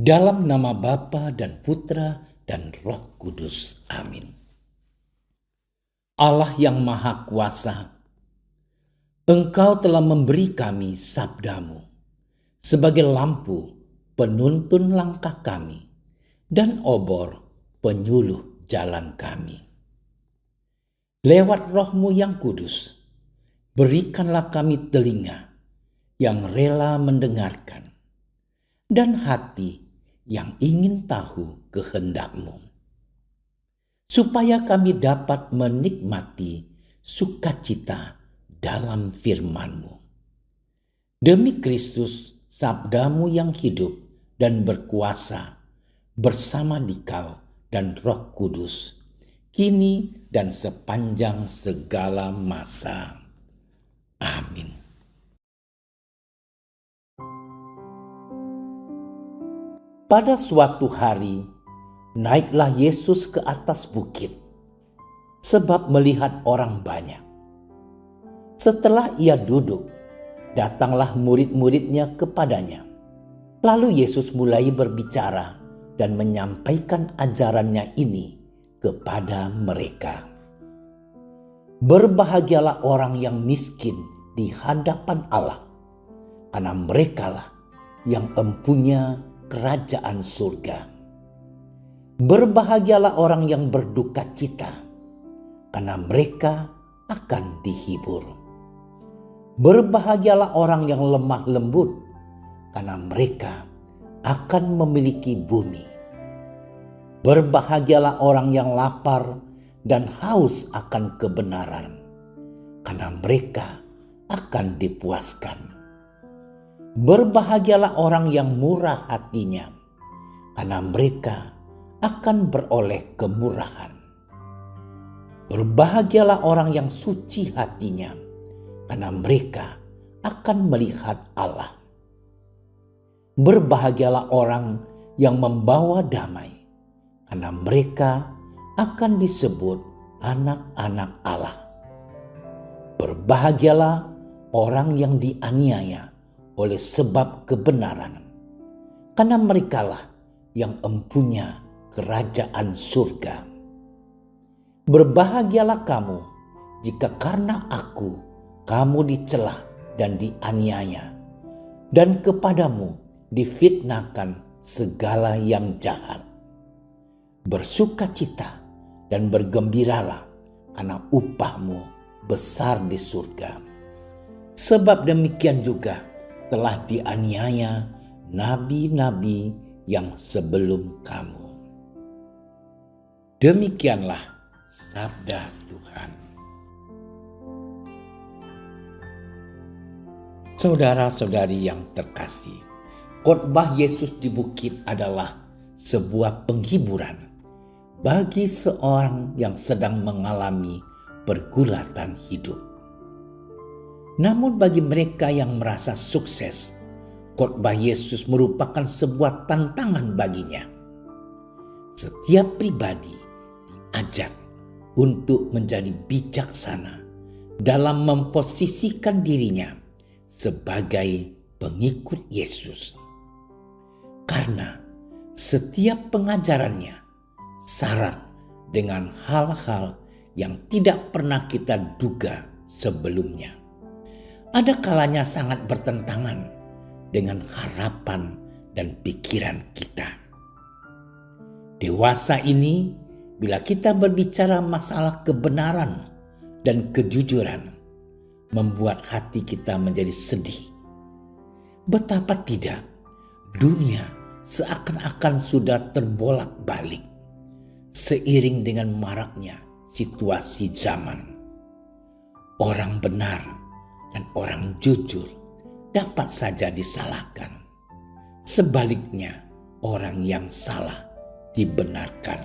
Dalam nama Bapa dan Putra dan Roh Kudus. Amin. Allah yang Maha Kuasa, Engkau telah memberi kami sabdamu sebagai lampu penuntun langkah kami dan obor penyuluh jalan kami. Lewat Roh-Mu yang kudus, berikanlah kami telinga yang rela mendengarkan dan hati yang ingin tahu kehendak-Mu, supaya kami dapat menikmati sukacita dalam firman-Mu. Demi Kristus, sabda-Mu yang hidup dan berkuasa, bersama Dikau dan Roh Kudus, kini dan sepanjang segala masa. Amin. Pada suatu hari, naiklah Yesus ke atas bukit, sebab melihat orang banyak. Setelah ia duduk, datanglah murid-muridnya kepadanya. Lalu Yesus mulai berbicara dan menyampaikan ajarannya ini kepada mereka. Berbahagialah orang yang miskin di hadapan Allah, karena merekalah yang empunya kerajaan surga. Berbahagialah orang yang berduka cita, karena mereka akan dihibur. Berbahagialah orang yang lemah lembut, karena mereka akan memiliki bumi. Berbahagialah orang yang lapar dan haus akan kebenaran, karena mereka akan dipuaskan. Berbahagialah orang yang murah hatinya, karena mereka akan beroleh kemurahan. Berbahagialah orang yang suci hatinya, karena mereka akan melihat Allah. Berbahagialah orang yang membawa damai, karena mereka akan disebut anak-anak Allah. Berbahagialah orang yang dianiaya oleh sebab kebenaran, karena merekalah yang empunya kerajaan surga. Berbahagialah kamu jika karena aku kamu dicela dan dianiaya, dan kepadamu difitnahkan segala yang jahat. Bersukacita dan bergembiralah, karena upahmu besar di surga. Sebab demikian juga telah dianiaya nabi-nabi yang sebelum kamu. Demikianlah sabda Tuhan. Saudara-saudari yang terkasih, khotbah Yesus di bukit adalah sebuah penghiburan bagi seorang yang sedang mengalami pergulatan hidup. Namun bagi mereka yang merasa sukses, khotbah Yesus merupakan sebuah tantangan baginya. Setiap pribadi diajak untuk menjadi bijaksana dalam memposisikan dirinya sebagai pengikut Yesus. Karena setiap pengajarannya syarat dengan hal-hal yang tidak pernah kita duga sebelumnya. Ada kalanya sangat bertentangan dengan harapan dan pikiran kita. Dewasa ini, bila kita berbicara masalah kebenaran dan kejujuran, membuat hati kita menjadi sedih. Betapa tidak, dunia seakan-akan sudah terbolak-balik seiring dengan maraknya situasi zaman. Orang benar dan orang jujur dapat saja disalahkan. Sebaliknya, orang yang salah dibenarkan.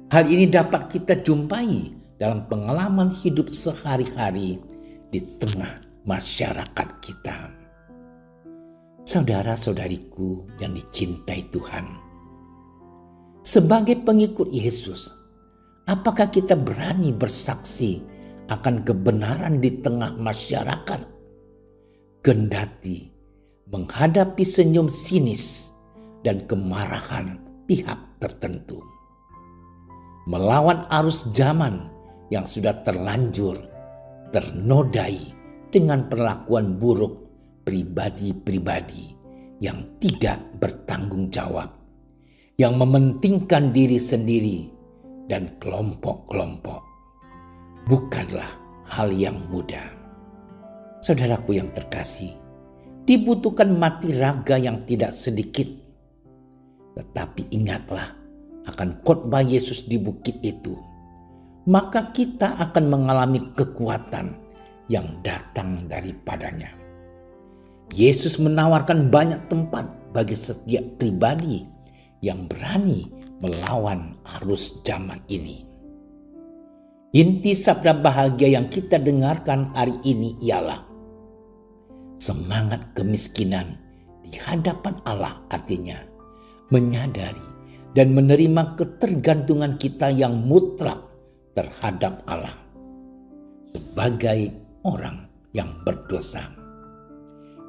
Hal ini dapat kita jumpai dalam pengalaman hidup sehari-hari di tengah masyarakat kita. Saudara-saudariku yang dicintai Tuhan, sebagai pengikut Yesus, apakah kita berani bersaksi akan kebenaran di tengah masyarakat? Kendati menghadapi senyum sinis dan kemarahan pihak tertentu. Melawan arus zaman yang sudah terlanjur ternodai dengan perlakuan buruk pribadi-pribadi yang tidak bertanggung jawab, yang mementingkan diri sendiri dan kelompok-kelompok, bukanlah hal yang mudah. Saudaraku yang terkasih, dibutuhkan mati raga yang tidak sedikit. Tetapi ingatlah akan khotbah Yesus di bukit itu, maka kita akan mengalami kekuatan yang datang daripadanya. Yesus menawarkan banyak tempat bagi setiap pribadi yang berani melawan arus zaman ini. Inti sabda bahagia yang kita dengarkan hari ini ialah semangat kemiskinan di hadapan Allah, artinya menyadari dan menerima ketergantungan kita yang mutlak terhadap Allah sebagai orang yang berdosa.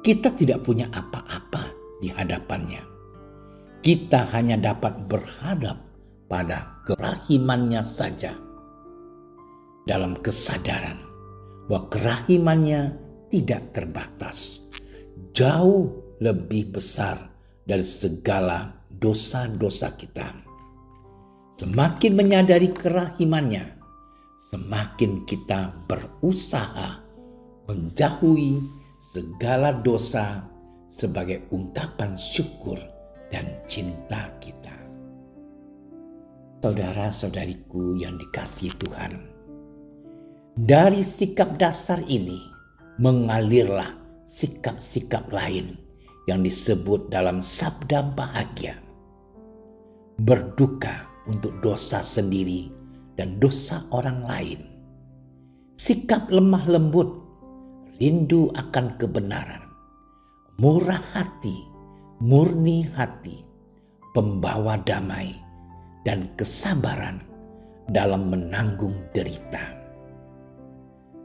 Kita tidak punya apa-apa di hadapannya. Kita hanya dapat berharap pada kerahimannya saja, dalam kesadaran bahwa kerahimannya tidak terbatas, jauh lebih besar dari segala dosa-dosa kita. Semakin menyadari kerahimannya, semakin kita berusaha menjauhi segala dosa sebagai ungkapan syukur dan cinta kita. Saudara-saudariku yang dikasihi Tuhan, dari sikap dasar ini mengalirlah sikap-sikap lain yang disebut dalam sabda bahagia. Berduka untuk dosa sendiri dan dosa orang lain. Sikap lemah lembut, rindu akan kebenaran, murah hati, murni hati, pembawa damai, dan kesabaran dalam menanggung derita.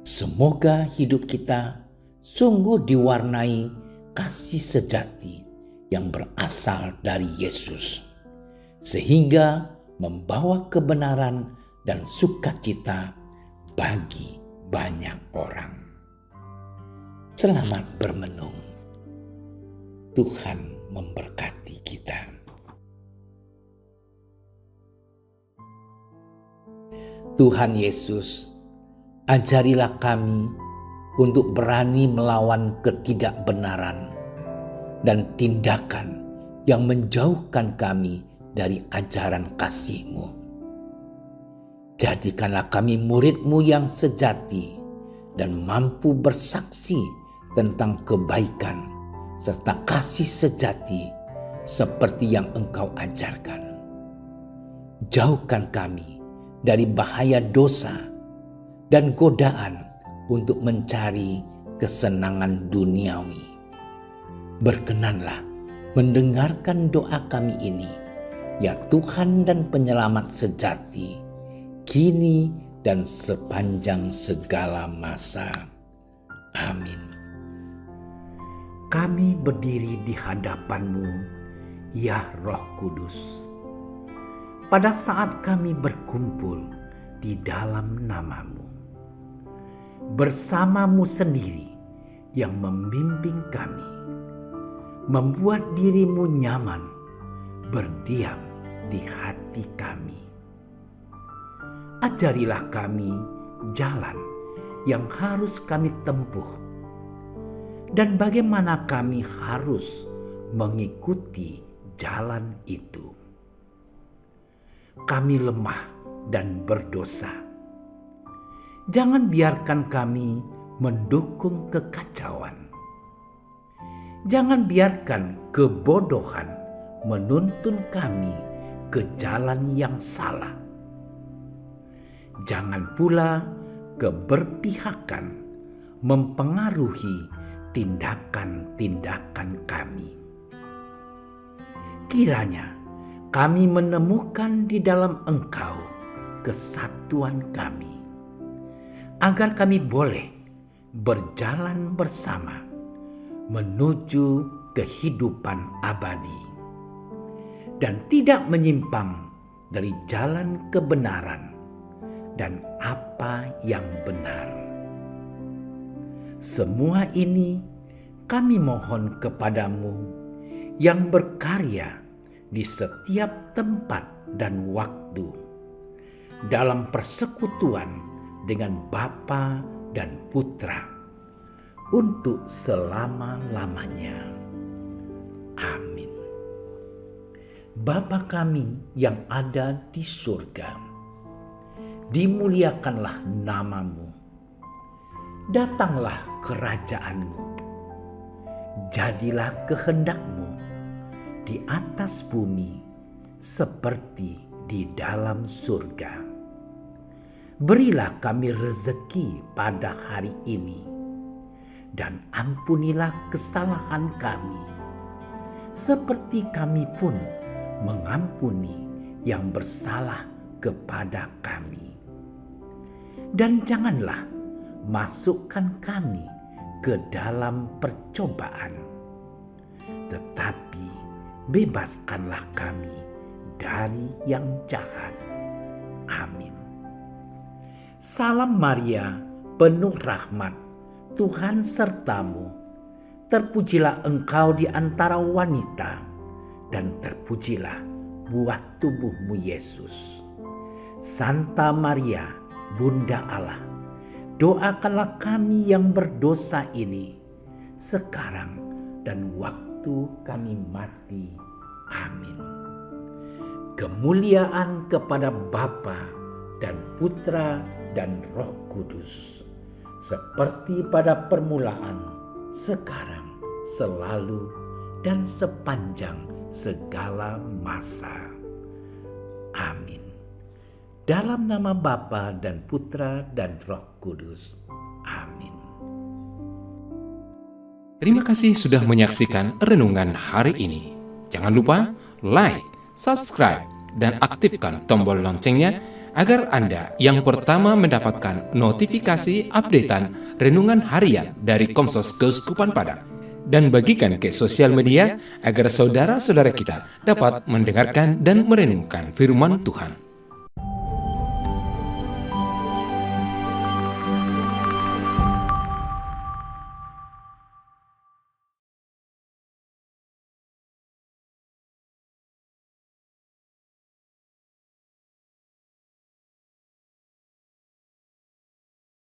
Semoga hidup kita sungguh diwarnai kasih sejati yang berasal dari Yesus, sehingga membawa kebenaran dan sukacita bagi banyak orang. Selamat bermenung. Tuhan memberkati kita. Tuhan Yesus, ajarilah kami untuk berani melawan ketidakbenaran dan tindakan yang menjauhkan kami dari ajaran kasih-Mu. Jadikanlah kami murid-Mu yang sejati dan mampu bersaksi tentang kebaikan serta kasih sejati seperti yang Engkau ajarkan. Jauhkan kami dari bahaya dosa dan godaan untuk mencari kesenangan duniawi. Berkenanlah mendengarkan doa kami ini, ya Tuhan dan Penyelamat sejati, kini dan sepanjang segala masa. Amin. Kami berdiri di hadapan-Mu, ya Roh Kudus, pada saat kami berkumpul di dalam nama-Mu. Bersama-Mu sendiri yang membimbing kami, membuat diri-Mu nyaman berdiam di hati kami. Ajarilah kami jalan yang harus kami tempuh dan bagaimana kami harus mengikuti jalan itu. Kami lemah dan berdosa. Jangan biarkan kami mendukung kekacauan. Jangan biarkan kebodohan menuntun kami ke jalan yang salah. Jangan pula keberpihakan mempengaruhi tindakan-tindakan kami. Kiranya kami menemukan di dalam Engkau kesatuan kami, agar kami boleh berjalan bersama menuju kehidupan abadi. dan tidak menyimpang dari jalan kebenaran dan apa yang benar. Semua ini kami mohon kepadamu yang berkarya di setiap tempat dan waktu dalam persekutuan dengan Bapa dan Putra untuk selama-lamanya. Amin. Bapa kami yang ada di surga, dimuliakanlah namamu. Datanglah kerajaanmu. Jadilah kehendakmu di atas bumi seperti di dalam surga. Berilah kami rezeki pada hari ini, dan ampunilah kesalahan kami, seperti kami pun mengampuni yang bersalah kepada kami. Dan janganlah masukkan kami ke dalam percobaan, tetapi bebaskanlah kami dari yang jahat. Amin. Salam Maria, penuh rahmat, Tuhan sertamu. Terpujilah engkau di antara wanita, dan terpujilah buah tubuhmu Yesus. Santa Maria, Bunda Allah, doakanlah kami yang berdosa ini, sekarang dan waktu kami mati. Amin. Kemuliaan kepada Bapa dan Putra dan Roh Kudus, seperti pada permulaan, sekarang, selalu, dan sepanjang segala masa. Amin. Dalam nama Bapa dan Putra dan Roh Kudus. Amin. Terima kasih sudah menyaksikan renungan hari ini. Jangan lupa like, subscribe, dan aktifkan tombol loncengnya agar Anda yang pertama mendapatkan notifikasi updatean renungan harian dari Komsos Keuskupan Padang. Dan bagikan ke sosial media agar saudara-saudara kita dapat mendengarkan dan merenungkan firman Tuhan.